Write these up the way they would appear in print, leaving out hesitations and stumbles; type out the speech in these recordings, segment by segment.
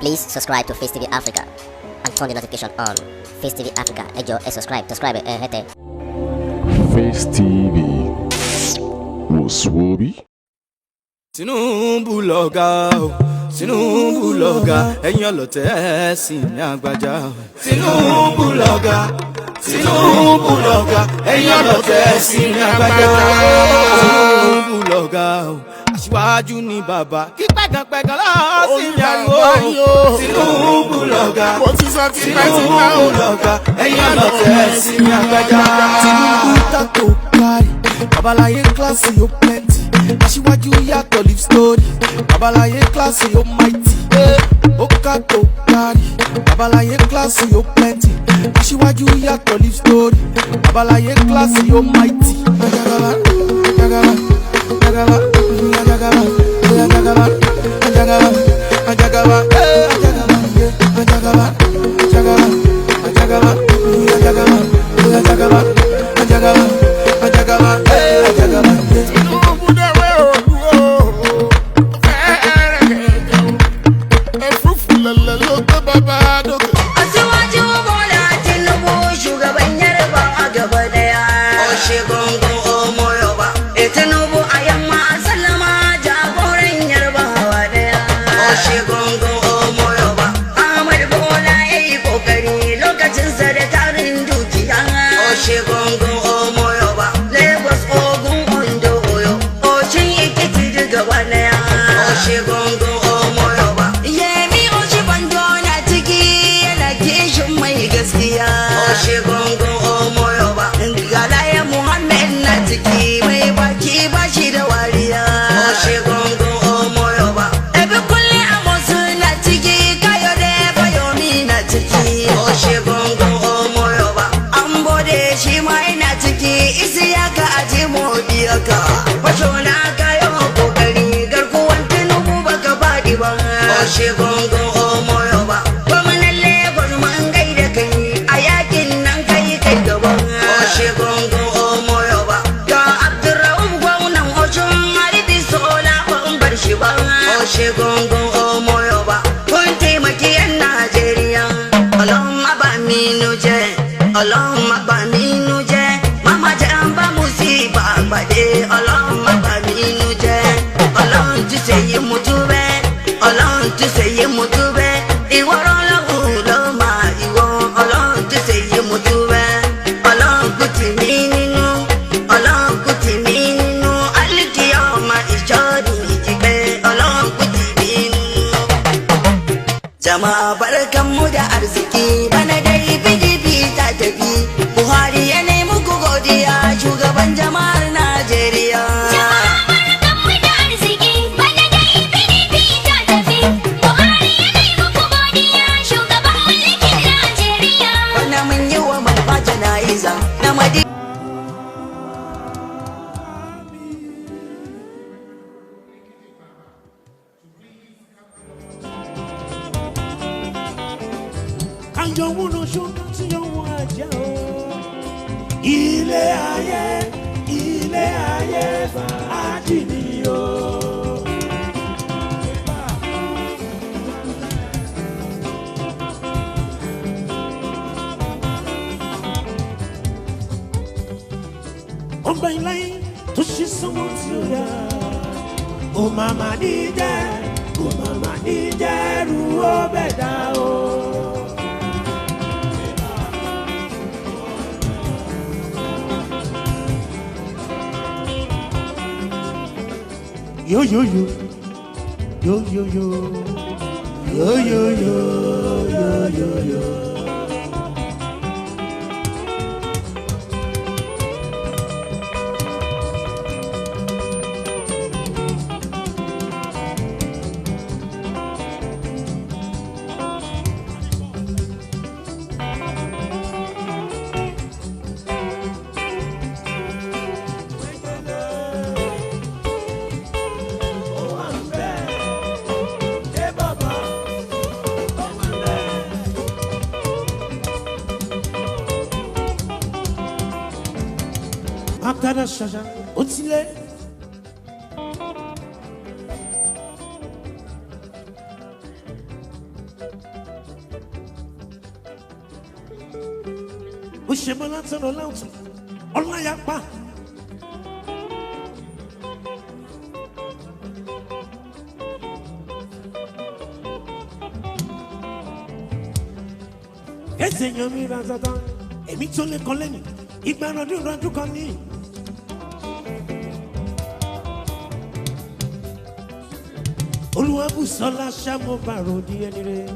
Please subscribe to Facetv Africa and turn the notification on. Facetv Africa, subscribe, hete. Facetv Muswobi. Tinubu lọ̀gá o, Tinubu lọ̀gá, ẹ̀yin ọlọ̀tẹ̀ ẹ̀sìn ní àgbàjá. Tinubu lọ̀gá, Tinubu lọ̀gá, ẹ̀yin ọlọ̀tẹ̀ ẹ̀sìn ní àgbàjá. Tinubu lọ̀gá o, aṣíwájú ni bàbá, kí pẹ̀gànpẹ̀gàn lọ́ọ́ sí ní ariwo. Tinubu lọ̀gá, Tinubu lọ̀gá, ẹ̀yin ọlọ̀tẹ̀ ẹ̀sìn ní àgbàjá. Tinubu tako kárí, babaláyé kíláàsì yóò plenty. Aṣíwájú yàtọ̀ live story, babaláyé kíláàsì yóò mighty. Ó kàtó kárí, babaláyé kíláàsì yóò plenty. Aṣíwájú yàtọ̀ live story, babaláyé kíláàsì yóò mighty. Ajagaba, ajagaba, ajagaba, ajagaba, ajagaba, ajagaba, ajagaba, ajagaba, ajagaba, ajagaba, ajagaba, ajagaba, ajagaba, ajagaba, ajagaba, ajagaba. Asiwaju Bola Tinubu shugaban Yarba a gaba daya. Oshe gongo omoyoba. Tinubu a yamma sallama jagoran Yarba hawa daya. Oshe gongo omoyoba. Ahmed Bola yayi kokari lokacin sa da tarin dukiya. Oshe gongo omoyoba. Lagos Ogun Ondo Oyo. Ocin Ekiti daga daya. Oshe gongo omoyoba. Yemi Oshi Bando na ciki yana kishin mai gaskiya. Oshe gongo omoyoba. Galaya Muhammad na ciki mai baki bashi da wariya. Oshe gongo omoyoba. Ebe kulle amosu na ciki kayo de bayomi na ciki. Oshe gongo omoyoba. Ambode shi mai na ciki isi yaka aji modiyaka. Fasho na kayo kokari garkuwan Tinubu baka faɗi ba. Oshe gongo omoyoba. Gwamnan Lagos man gaida kai a yakin nan kai gaba. Oshe gongo omoyoba. Ga Abdurrahman gwamnan Oshun Haribi Sola ban bar shi ba. Oshe gongo omoyoba. Kun taimaki 'yan Najeriya. Allahumma ba minu je, Allahumma ba minu je. Mama jan ba musiba bade, Allahumma ba minu je. Ọlọ́run ti ṣèyí mo dúpẹ́, Ọlọ́run ti ṣèyí mo dúpẹ́. Ìwọ Ọlọ́run ló máa ìwọ, Ọlọ́run ti ṣèyí mo dúpẹ́. Ọlọ́run kù tì mí nínú, Ọlọ́run kù tì mí nínú. Alíkì ọmọ ìjọ́ni ìjìgbẹ́, Ọlọ́run kù tì mí nínú. Jama'a barkanmu da arziki, bana dai PDP ta tafi. Buhari ya nemi ku godiya, shugaban jama'ar Najeriya. Bana mun yi wa malfa jana'iza na madi. Ilé ayé fàájì ni o. Ọgbà ilé tó ṣe sọ́mọ tí ó yá. Ó màmá ní jẹ́ ru ọbẹ̀ dá o. Yo yo yo, yo yo yo, yo yo yo, yo yo yo. Akara ṣaṣa ó tilẹ̀. Ushemala tono lautu. Olayapa. Seigneur mi razata. Emi to le koleni. Igba rodun kan ni. Olúwa bù sọ́lá ṣàmú bàrò di ẹni rẹ̀.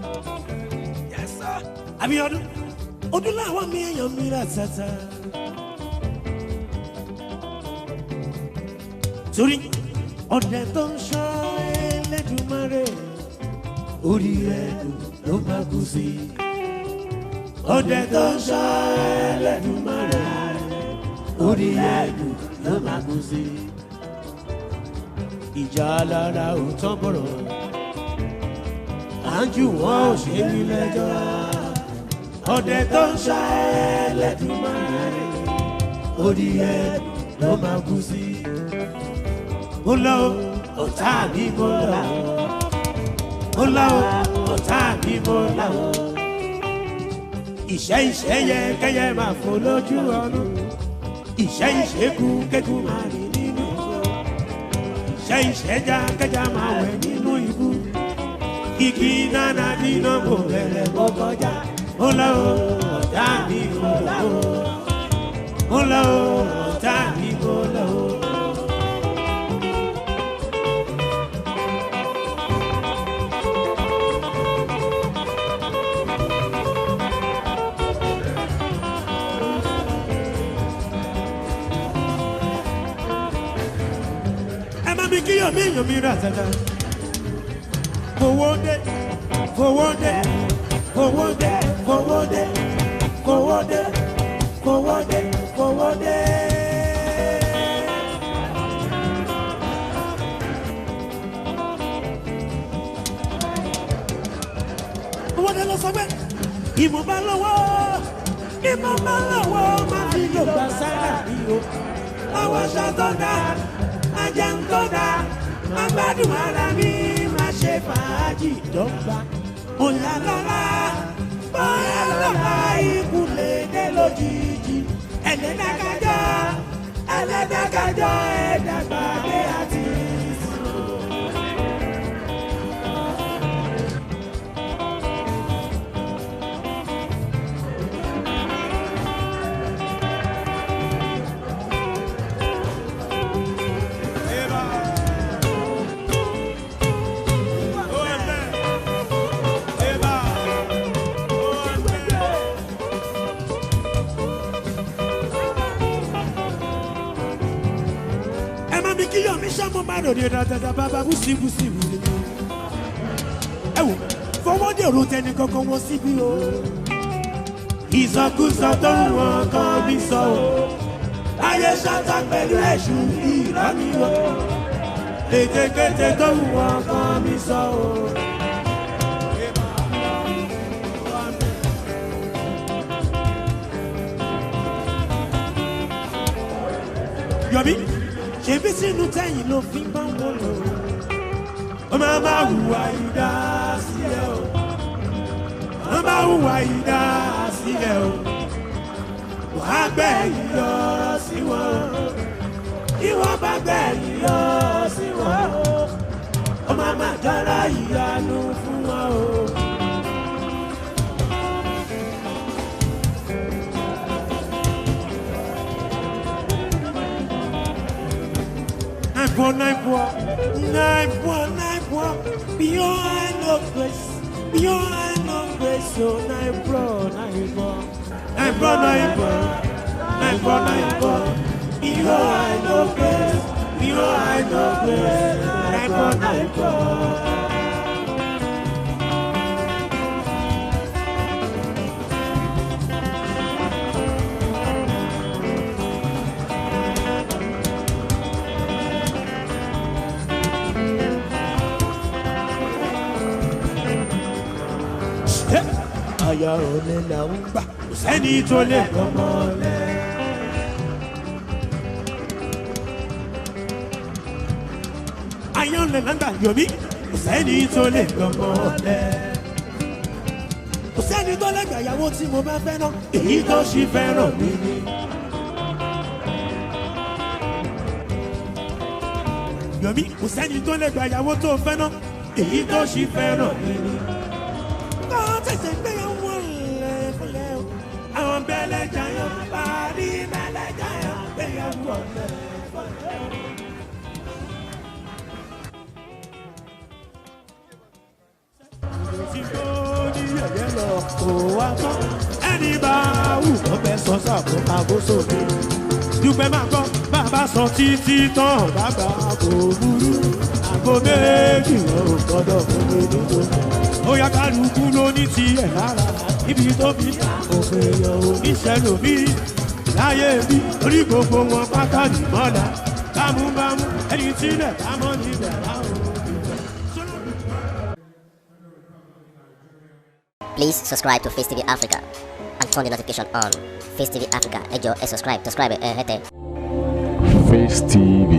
Yes sir. Abíọ́dún, ọdún làwọn mi èèyàn mi rà tata. Torí ọ̀dẹ̀ tó ń ṣọ́ Ẹlẹ́dùmarè, orí ẹ̀dùn ló máa kú sí. Ọ̀dẹ̀ tó ń ṣọ́ Ẹlẹ́dùmarè, orí ẹ̀dùn ló máa kú sí. Ìjà alára ò tán bọ̀rọ̀, àǹjú wọn ò ṣe ní lẹ́jọ́. Ọ̀dẹ̀ tó ń ṣá Ẹlẹ́dùmarè, orí ẹ̀dùn ló máa kú sí. Mo lọ ọ̀tá mi mo lọ, mo lọ ọ̀tá mi mo lọ. Ìṣẹ́ yẹ kẹ́yẹ máa fò lójú ọ̀run, ìṣẹ́ kú kékú máa rìn nínú ìgbó. Ìṣẹ́jà kẹjà máa wẹ̀ nínú ibú. Igi nánà dínà kò bẹ̀rẹ̀ kó kọjá. Ó lọ ọ̀tá mi kò lọ. Ó lọ ọ̀tá mi kò lọ. Mi rà tata. Fowó dé, fowó dé, fowó dé, fowó dé, fowó dé, fowó dé, fowó dé. Fowó dé lọ sọ pé ìmọ̀ bá lọ́wọ́ máa fi lò gbà sára bí o. Àwọn aṣọ tó dá, ajá ń tó dá. Agbádùn ara mi máa ṣe fàájì dọ́gba. Bóyá lọ́la ikú lè dé lójijì. Ẹlẹ́dàkájọ́ ẹ̀dàgbàgbé àti ìsìn. Mo máa rò ní ìdájọ́ bàbá búsí. Ẹ wò fọwọ́ dèrò tẹni kankan wọn síbí o. Ìsọkúsọ tó ń wọn kan mi sọ o. Ayé ṣáta pẹ̀lú ẹ̀ṣù ìrọ́mí o. Ètekéte tó ń wọn kan mi sọ o. Yọ̀bí. Ṣebí sínú tẹ́yìn ló fi bá wọn lò. Ó máa hùwà ìdá sílẹ̀ o. Ó máa hùwà ìdá sílẹ̀ o. Wàá gbẹ̀yìn yọ sí wọn. Ìwọ́n bá gbẹ̀yìn yọ sí wọn. Ó máa jọra ìyanu fún wọn o. Nine poor, beyond no grace, so nine poor, beyond no grace, nine poor. Aya olè là ń gbà, kò sẹ́ni tó lè gbọ́mọ lẹ̀. Aya olè là ń gbà Yomi, kò sẹ́ni tó lè gbọ́mọ lẹ̀. Kò sẹ́ni sẹ́ni tó lè gbàyàwó tí mo bá fẹ́ náà èyí tó ṣì fẹ́ràn mi ni. Yomi kò sẹ́ni tó lè gbàyàwó tó fẹ́ náà èyí tó ṣì fẹ́ràn mi ni. kọ́ tẹ̀sẹ̀ gbéyàwó lẹ̀ fúnlẹ̀ o àwọn bẹ́lẹ̀ jayọ̀ parí bẹ́lẹ̀ jayọ̀ gbéyàwó lẹ̀ fúnlẹ̀ o. tí kò ní yẹ̀yẹ́ lọ kó wá tán ẹni bá wù kó fẹ́ sọ sàbò àbóso mi. dúpẹ́ máa gbọ́ bàbá sọ títí tán bàbá kò burú àgbo méjì wọn ò gbọ́dọ̀ fún mi nítorí. ó yá kálukú ló ní tiẹ̀ lára ibi tó fi òfin èèyàn oníṣẹ́ lòmí láyé bí orí gbogbo wọn pátá nìmọ́lá bámúbámú ẹni tílẹ̀ bámọ́ níbẹ̀ láwọn. Please subscribe to Facetv Africa and turn the notification on. Facetv Africa, ẹ jọ̀ọ́ ẹ subscribe, hete. Face TV